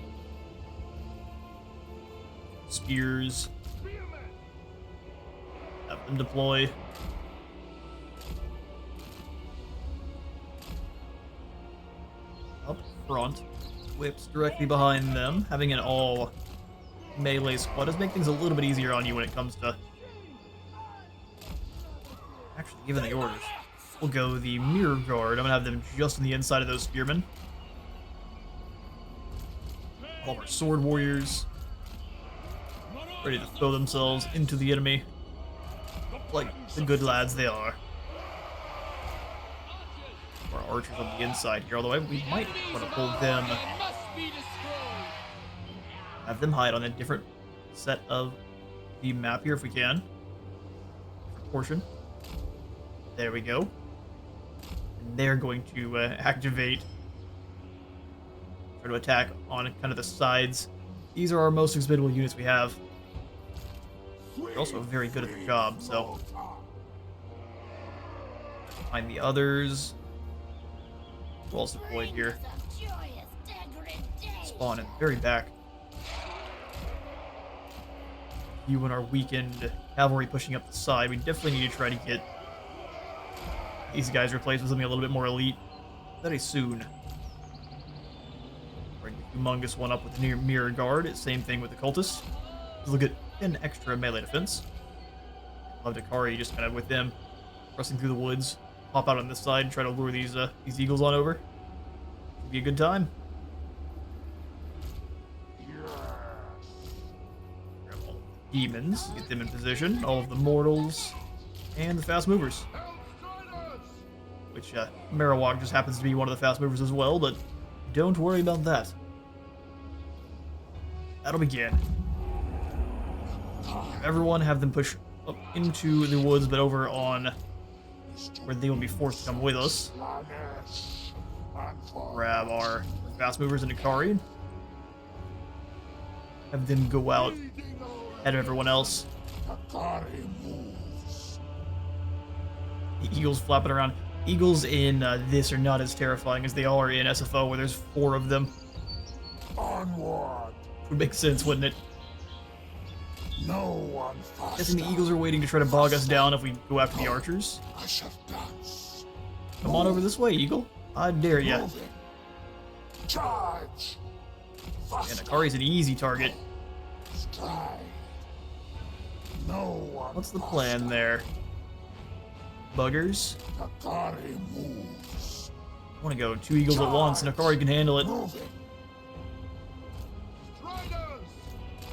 Spears. Have them deploy. up front. Whips directly behind them. Having an all melee squad does make things a little bit easier on you when it comes to actually giving the orders. We'll go the mirror guard. I'm gonna have them just on the inside of those spearmen. All of our sword warriors ready to throw themselves into the enemy like the good lads they are. Our archers on the inside here, although we might want to pull them, have them hide on a different set of the map here if we can. Different portion. There we go. And they're going to activate, try to attack on kind of the sides. These are our most expendable units we have. They're also very good at their job, so find the others. We're also deployed here. Spawn in the very back. You and our weakened cavalry pushing up the side. We definitely need to try to get these guys replaced with something a little bit more elite very soon. Bring the humongous one up with the mirror guard. Same thing with the cultists. Look at an extra melee defense. Love Dakari just kind of with them pressing through the woods. Pop out on this side and try to lure these eagles on over. Should be a good time. Grab all the demons, get them in position. All of the mortals and the fast movers. Which Marowak just happens to be one of the fast movers as well, but don't worry about that. That'll begin. Everyone have them push up into the woods, but over on where they will be forced to come with us. Grab our fast movers into Dakari. Have them go out ahead of everyone else. The eagles flapping around. Eagles in this are not as terrifying as they are in SFO, where there's 4 of them. Onward. Would make sense, wouldn't it? No one faster. Guessing the eagles are waiting to try to bog us down if we go after the archers. I shall dance. Come on over this way, eagle. I dare ya. Moving. Charge. And Akari's an easy target. Stride. No one. What's the plan there? Buggers? Akari moves. I want to go 2 eagles at once, and Akari can handle it. Moving.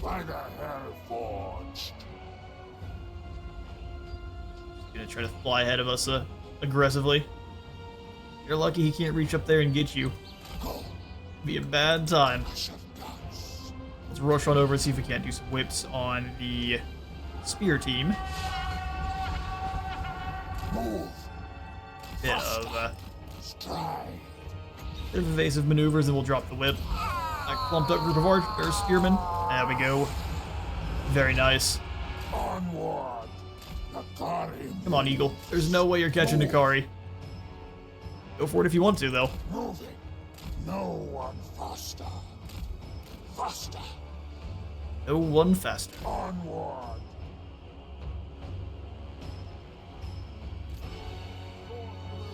By the hell forged. Gonna try to fly ahead of us aggressively. You're lucky he can't reach up there and get you. Go. Be a bad time. I shall dance. Let's rush on over and see if we can't do some whips on the spear team. Move. Bit of Stride. evasive maneuvers, and we'll drop the whip. A clumped up group of spearmen. There we go. Very nice. Onward. Akari. Come on, eagle. There's no way you're catching Dakari. Go for it if you want to, though. Moving. No one faster. Faster. No one faster. Onward.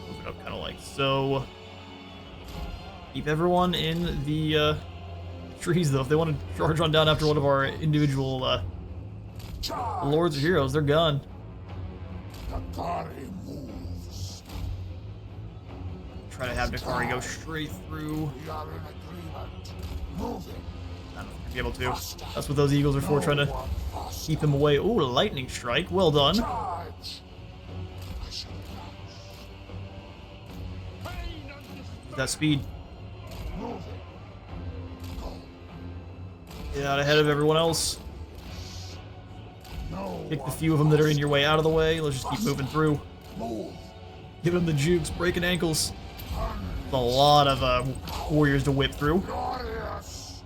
Move it up kind of like so. Keep everyone in the trees, though. If they want to charge on down after one of our individual Charge. lords or heroes, they're gone. Akari moves. Try to have Dakari go straight through. We are in agreement. Moving. I don't know if you'll be able to. That's what those eagles are for, trying to one faster. keep him away. Ooh, a lightning strike. Well done. Charge. I shall dance. That speed. Moving. Go. Get out ahead of everyone else. No Kick the one few of them that are in your way out of the way. Let's just keep moving through. move. Give them the jukes, breaking ankles. It's a lot of warriors to whip through. Glorious.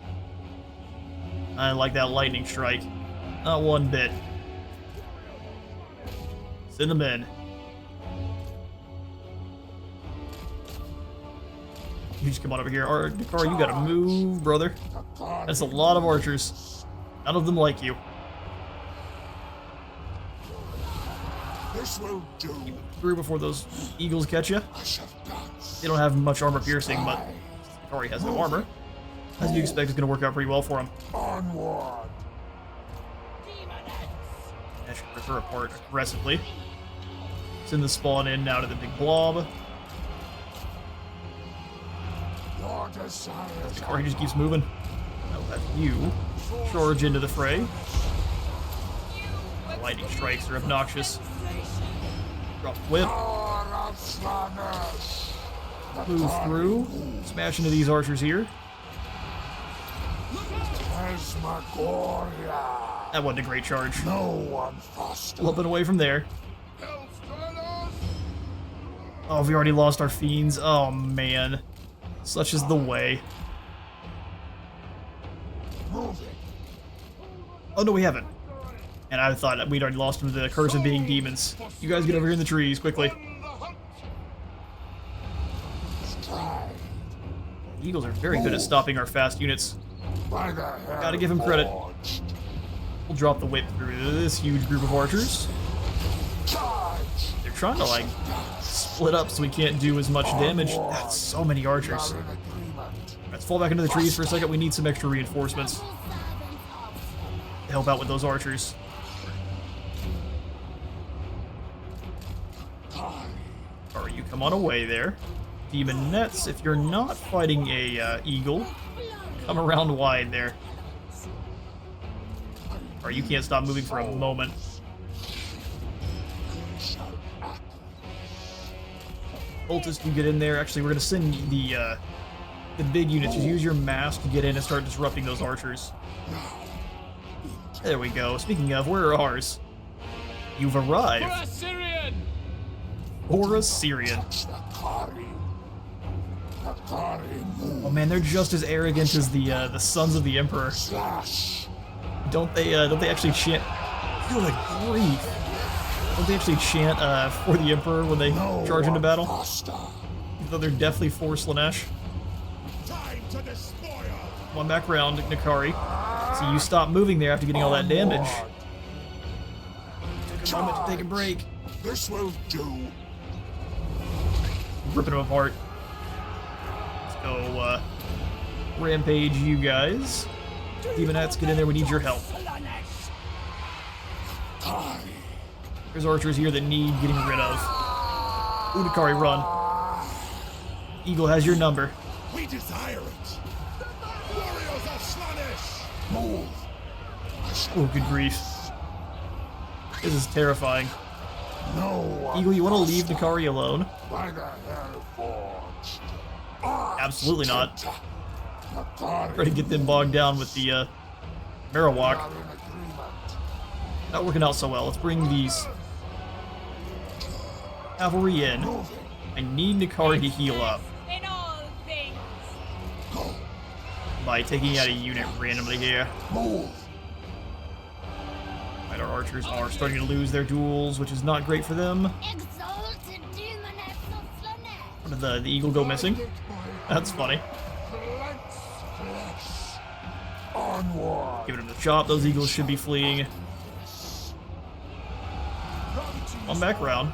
I like that lightning strike. Not one bit. Send them in. You just come on over here. Dakari, you gotta move, brother. Akari. That's a lot of archers. None of them like you. This will do. Through before those eagles catch you. I shall dance. They don't have much armor piercing, but Nikari has no armor. As you expect, it's going to work out pretty well for him. Onward. I should rip her apart aggressively. Send the spawn in now to the big blob. Your desires Nikari just keeps moving. I'll have you charge into the fray. Lightning strikes are obnoxious. Drop the whip. power of Slaanesh. Move through. Smash into these archers here. Esmagoria. That wasn't a great charge. No one faster. Flipping away from there. Oh, we already lost our fiends. Oh, man. Such is the way. Moving. Oh, no, we haven't. And I thought we'd already lost them to the curse of being demons. You guys get over here in the trees, quickly. Stride. Eagles are very good at stopping our fast units. By the head Gotta give him credit. forged. We'll drop the whip through this huge group of archers. Charge. They're trying to, like, split up so we can't do as much damage. That's so many archers. Are in agreement. Let's fall back into the trees for a second. We need some extra reinforcements to help out with those archers. Or you come on away there. Demon Nets, if you're not fighting a eagle, come around wide there. Or you can't stop moving for a moment. Cultists, you get in there. Actually, we're gonna send the big units. Just use your mass to get in and start disrupting those archers. There we go. Speaking of, where are ours? You've arrived. Or a Syrian. Nikari. Nikari move. Oh man, they're just as arrogant as the sons of the Emperor. Slash. Don't they actually chant? Good grief! Don't they actually chant for the Emperor when they No charge into one battle? faster. Even though they're definitely for Slaanesh. Time to despoil. Come on back around, Nikari. So you stop moving there after getting all that damage. Took a moment to take a break. This will do. Ripping them apart. Let's go rampage you guys. Demonettes, get in there, we need your help. There's archers here that need getting rid of. Udakari, run. Eagle has your number. We desire it. Warriors of Slaanesh. Move. Oh, good grief. This is terrifying. No one Eagle, you want to leave faster. Nikari alone? By the hell forged. Absolutely not. Nikari. Try to get them bogged down with the Marowak. Are in agreement. Not working out so well. Let's bring these cavalry in. Moving. I need Nikari to heal up In all things. Go. by taking out a unit randomly here. Move. Right, our archers are starting to lose their duels, which is not great for them. Exalted demoness of Slaanesh. How did the eagle go missing? That's funny. Onward. Giving them the chop. Those eagles should be fleeing. Come back around.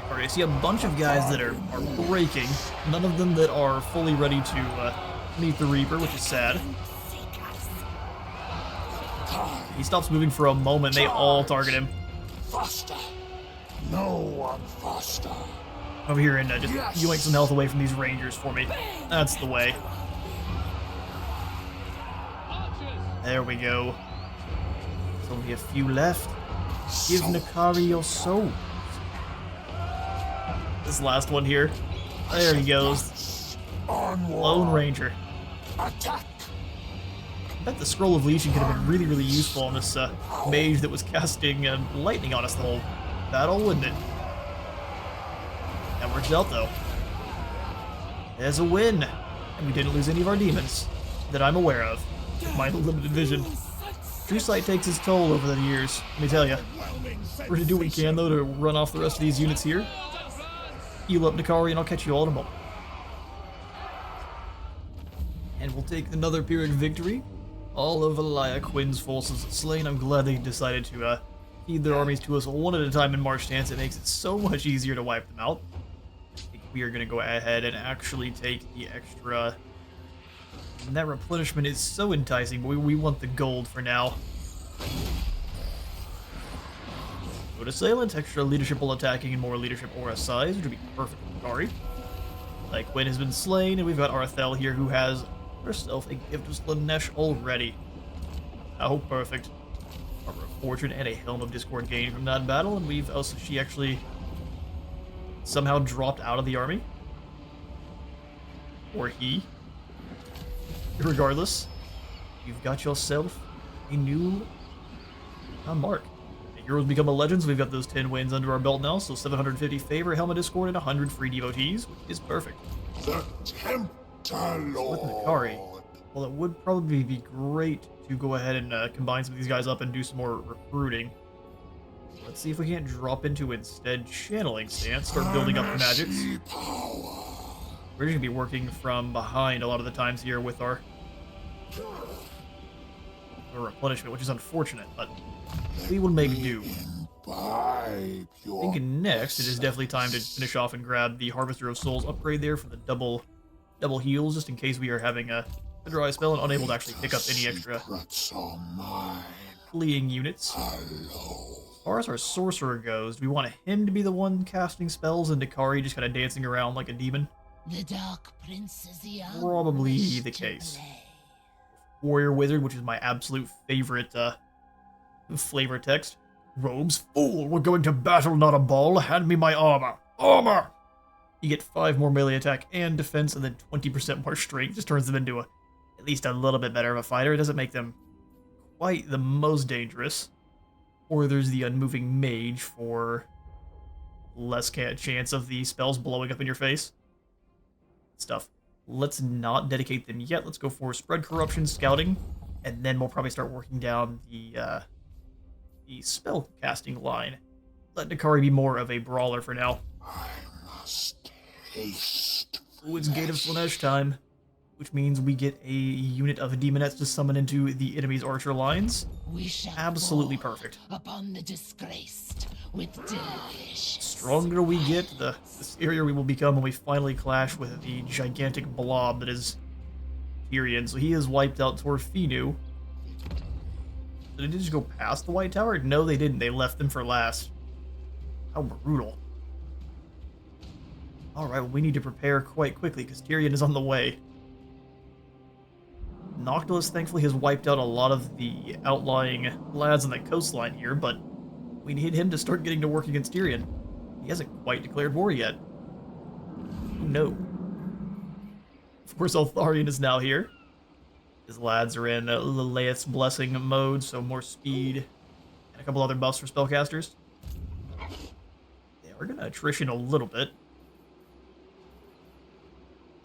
Alright, I see a bunch of guys that are breaking. None of them that are fully ready to meet the Reaper, which is sad. He stops moving for a moment. They all target him. Faster. No one faster. Over here and just yoink some health away from these rangers for me. That's the way. There we go. There's only a few left. Give Nikari your soul. This last one here. There he goes. Onward. Lone Ranger. Attack. I bet the Scroll of Legion could have been really, really useful on this mage that was casting lightning on us the whole battle, wouldn't it? That works out, though. There's a win! And we didn't lose any of our demons that I'm aware of with my limited vision. True Sight takes its toll over the years, let me tell you. We're gonna do what we can, though, to run off the rest of these units here. Heal up Nikari, and I'll catch you all in a moment. And we'll take another Pyrrhic victory. All of Alarielle's forces slain. I'm glad they decided to feed their armies to us one at a time in March stance. It makes it so much easier to wipe them out. we are going to go ahead and actually take the extra. And that replenishment is so enticing, but we want the gold for now. Good assailant, extra leadership while attacking and more leadership aura size, which would be perfect for Kari. Like Quinn has been slain, and we've got Arthel here who has herself a gift of Slaanesh already. Oh, perfect. Armor of Fortune and a Helm of Discord gained from that battle, and we've also she actually somehow dropped out of the army. Or he. Regardless, you've got yourself a new mark. The heroes become a legend, so we've got those 10 wins under our belt now, so 750 favor, Helm of Discord, and 100 free devotees, which is perfect. The Tempter With Lord. Kari, well, it would probably be great to go ahead and combine some of these guys up and do some more recruiting. Let's see if we can't drop into instead channeling stance, start building up the magics. We're going to be working from behind a lot of the times here with our replenishment, which is unfortunate, but we will make do. I think next it is definitely time to finish off and grab the Harvester of Souls upgrade there for the double heals, just in case we are having a dry spell and unable to actually pick up any extra fleeing units. As far as our sorcerer goes, do we want him to be the one casting spells and Kari just kind of dancing around like a demon? The Dark Prince is young. Probably the case. Warrior Wizard, which is my absolute favorite flavor text. Robes, fool, we're going to battle, not a ball. Hand me my armor. Armor! You get 5 more melee attack and defense, and then 20% more strength. Just turns them into at least a little bit better of a fighter. It doesn't make them quite the most dangerous. Or there's the Unmoving Mage for less chance of the spells blowing up in your face. Stuff. Let's not dedicate them yet. Let's go for Spread Corruption, Scouting, and then we'll probably start working down the spell casting line. Let Kari be more of a brawler for now. I must taste. Ooh, it's Gate of Slaanesh time, which means we get a unit of demonettes to summon into the enemy's archer lines. We shall Absolutely fall perfect. upon the disgraced with delicious. Stronger we get, the scarier we will become when we finally clash with the gigantic blob that is Tyrion. So he has wiped out Torfinu. Did they just go past the White Tower? No, they didn't. They left them for last. How brutal. Alright, well, we need to prepare quite quickly because Tyrion is on the way. Noctilus, thankfully, has wiped out a lot of the outlying lads on the coastline here, but we need him to start getting to work against Tyrion. He hasn't quite declared war yet. No. Of course, Altharion is now here. His lads are in Lilith's Blessing mode, so more speed, and a couple other buffs for spellcasters. They are going to attrition a little bit.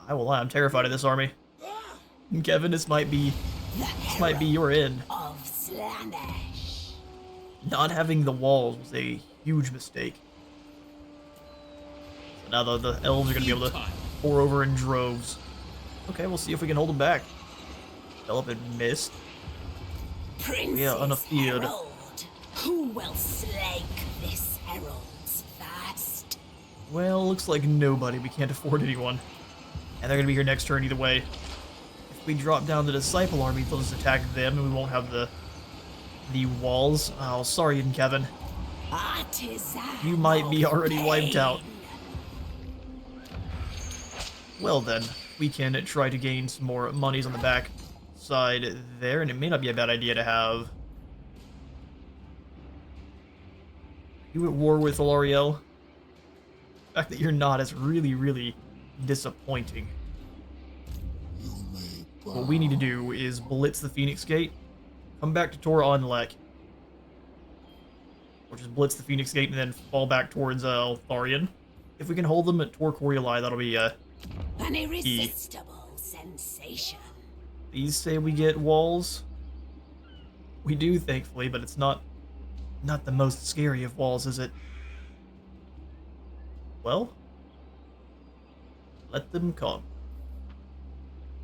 I will lie, I'm terrified of this army. Kevin, this might be your end. Of Slaanesh. Not having the walls was a huge mistake. So now the elves are going to be able to pour over in droves. Okay, we'll see if we can hold them back. Philip and missed. Princess unafeared. Herald, who will slake this herald's fast? Well, looks like nobody. We can't afford anyone. And they're going to be here next turn either way. If we drop down the Disciple army, they'll just attack them, and we won't have the walls. Oh, sorry, Kevin. Artisan You might be of already wiped pain. out. Well then, we can try to gain some more monies on the back side there, and it may not be a bad idea to have you at war with Alarielle. The fact that you're not is really, really disappointing. What we need to do is blitz the Phoenix Gate, come back to Tor Onlek, or just blitz the Phoenix Gate and then fall back towards Altharion. If we can hold them at Tor Corioli, that'll be An irresistible sensation. These say we get walls. We do, thankfully, but it's not the most scary of walls, is it? Well, let them come.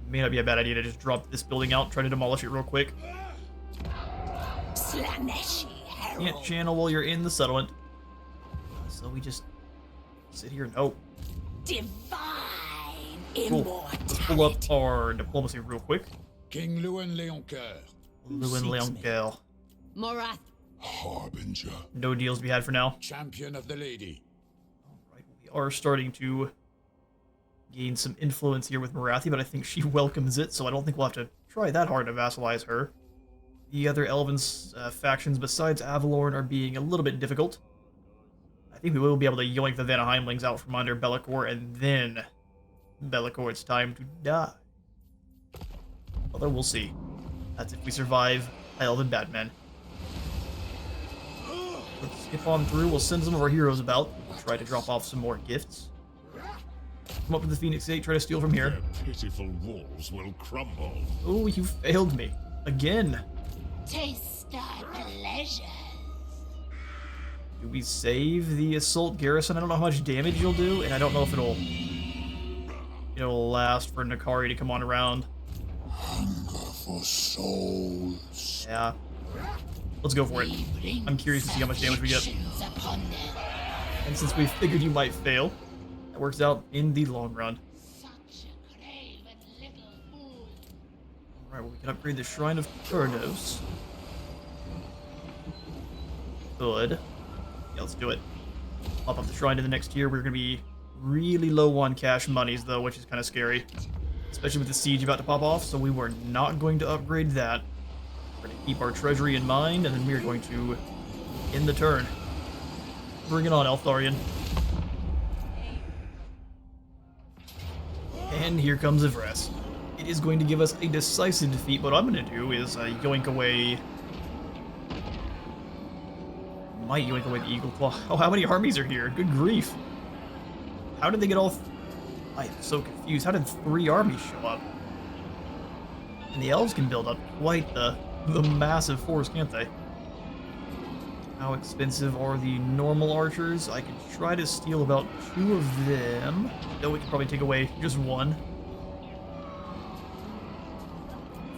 May not be a bad idea to just drop this building out and try to demolish it real quick. Slaaneshi herald. Can't channel while you're in the settlement. So we just sit here and hope. divine Cool. immortality. Let's pull up our diplomacy real quick. King Lewin Leoncoeur, Lewin Leoncoeur. Morath, Harbinger, No deals to be had for now. champion of the lady. Alright, we are starting to gain some influence here with Morathi, but I think she welcomes it, so I don't think we'll have to try that hard to vassalize her. The other Elven factions besides Avalorn are being a little bit difficult. I think we will be able to yoink the Vanaheimlings out from under Be'lakor, and then Be'lakor, it's time to die. Although we'll see. That's if we survive Elven Batman. Let's skip on through. We'll send some of our heroes about. We'll try to drop off some more gifts. Come up to the Phoenix Gate, try to steal from here. Their pitiful walls will crumble. Oh, you failed me. Again. taste our pleasures. Do we save the assault garrison? I don't know how much damage you'll do, and I don't know if it'll last for Nakari to come on around. Hunger for souls. Yeah. Let's go for it. I'm curious to see how much damage we get. Upon them. And since we figured you might fail, that works out in the long run. Such a craven little fool. Alright, well, we can upgrade the Shrine of Kurnos. Good. Yeah, let's do it. Pop up the Shrine to the next tier. We're going to be really low on cash monies, though, which is kind of scary. Especially with the siege about to pop off, so we were not going to upgrade that. We're going to keep our treasury in mind, and then we're going to end the turn. Bring it on, Eltharion. And here comes Ivres. It is going to give us a decisive defeat. What I'm going to do is yoink away... Might yoink away the Eagle Claw. Oh, how many armies are here? Good grief. How did they get all... I'm so confused. How did 3 armies show up? And the elves can build up quite the massive force, can't they? How expensive are the normal archers? I could try to steal about 2 of them. Though we could probably take away just 1.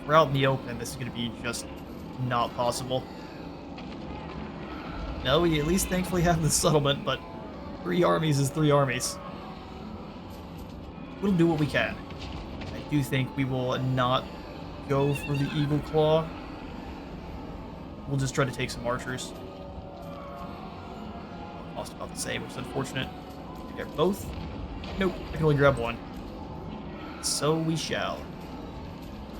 If we're out in the open, this is going to be just not possible. No, we at least thankfully have the settlement, but 3 armies is 3 armies. We'll do what we can. I do think we will not go for the Eagle Claw. We'll just try to take some archers. Cost about the same, which is unfortunate. Can I get both? Nope, I can only grab 1. So we shall.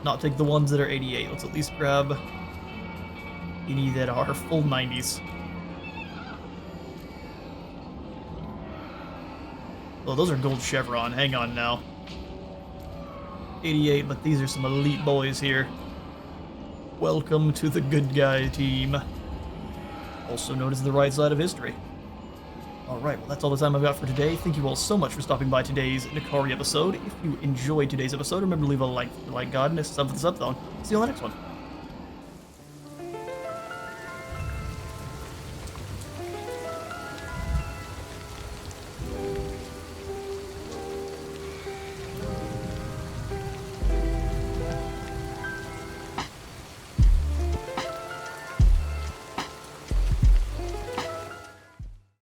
Not take the ones that are 88. Let's at least grab any that are full 90s. Oh, those are gold chevron. Hang on now. 88, but these are some elite boys here. Welcome to the good guy team. Also known as the right side of history. Alright, well that's all the time I've got for today. Thank you all so much for stopping by today's Nakari episode. If you enjoyed today's episode, remember to leave a like God, and if it's up for this up, though. See you on the next one.